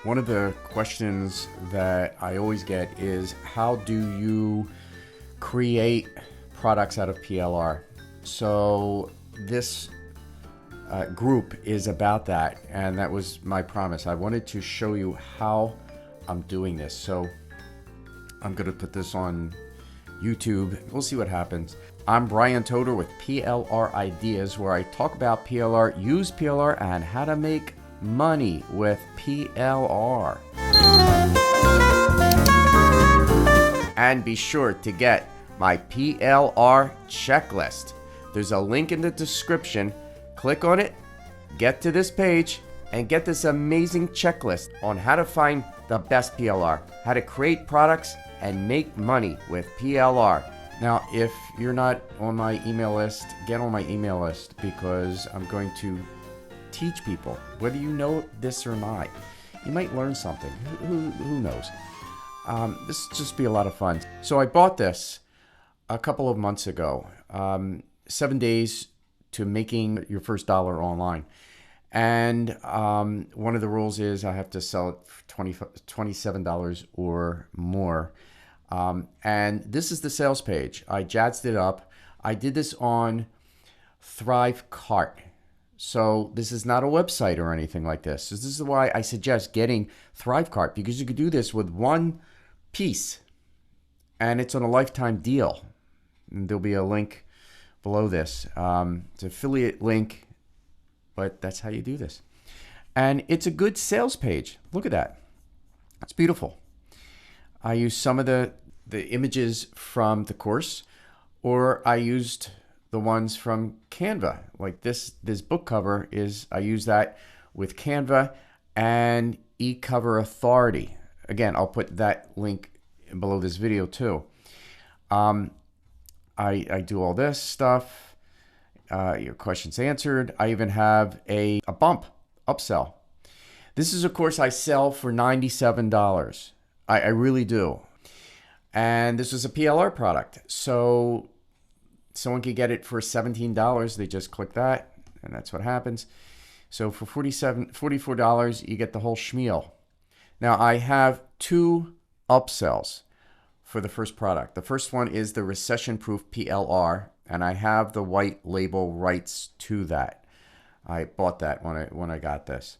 One of the questions that I always get is, how do you create products out of PLR? So this group is about that, and that was my promise. I wanted to show you how I'm doing this. So I'm going to put this on YouTube. We'll see what happens. I'm Brian Toder with PLR Ideas, where I talk about PLR, use PLR, and how to make money with PLR. And be sure to get my PLR checklist. There's a link in the description. Click on it, get to this page, and get this amazing checklist on how to find the best PLR, how to create products and make money with PLR. Now, if you're not on my email list, get on my email list, because I'm going to teach people, whether you know this or not. You might learn something. Who knows? This will just be a lot of fun. So I bought this a couple of months ago. 7 days to making your first dollar online. And one of the rules is I have to sell it for $27 or more. And this is the sales page. I jazzed it up. I did this on ThriveCart. So this is not a website or anything like this. So this is why I suggest getting ThriveCart, because you could do this with one piece, and it's on a lifetime deal. And there'll be a link below this. It's an affiliate link, but that's how you do this. And it's a good sales page. Look at that. It's beautiful. I used some of the images from the course, or I used the ones from Canva. Like this book cover is, I use that with Canva and eCover Authority. Again, I'll put that link below this video too. I do all this stuff. Your questions answered. I even have a bump upsell. This is a course I sell for $97. I really do. And this was a PLR product. So someone could get it for $17. They just click that, and that's what happens. So for $44, you get the whole schmeal. Now, I have two upsells for the first product. The first one is the recession-proof PLR, and I have the white label rights to that. I bought that when I got this.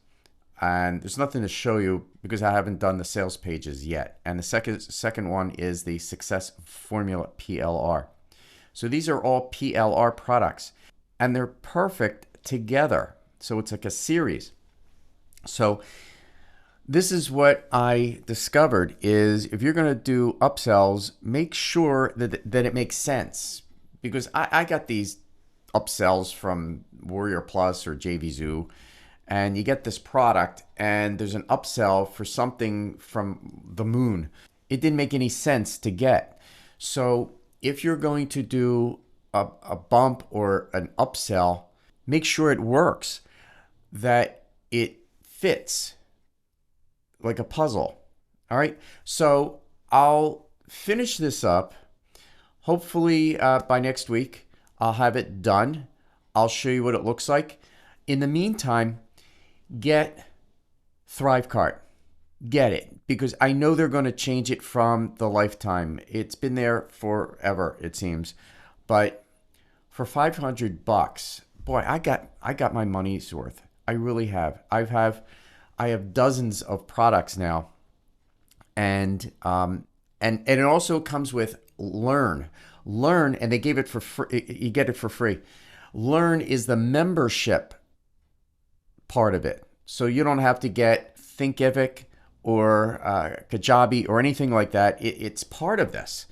And there's nothing to show you because I haven't done the sales pages yet. And the second one is the Success Formula PLR. So these are all PLR products, and they're perfect together. So it's like a series. So this is what I discovered is, if you're going to do upsells, make sure that it makes sense. Because I got these upsells from Warrior Plus or JVZoo, and you get this product and there's an upsell for something from the moon. It didn't make any sense to get. So if you're going to do a bump or an upsell, make sure it works, that it fits like a puzzle. All right. So I'll finish this up. Hopefully by next week, I'll have it done. I'll show you what it looks like. In the meantime, get ThriveCart. Get it, because I know they're going to change it from the lifetime. It's been there forever, it seems. But for $500, boy, I got my money's worth. I really have. I have dozens of products now, and it also comes with Learn, and they gave it for free. You get it for free. Learn is the membership part of it, so you don't have to get Thinkific or Kajabi or anything like that. It's part of this,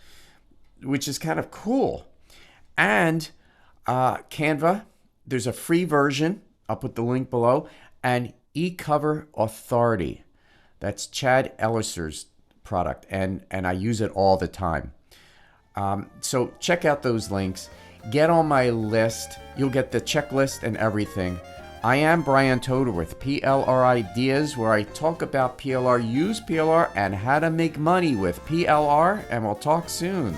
which is kind of cool. And Canva, there's a free version. I'll put the link below. And eCover Authority. That's Chad Elliser's product, and I use it all the time. So check out those links. Get on my list. You'll get the checklist and everything. I am Brian Toder with PLR Ideas, where I talk about PLR, use PLR, and how to make money with PLR, and we'll talk soon.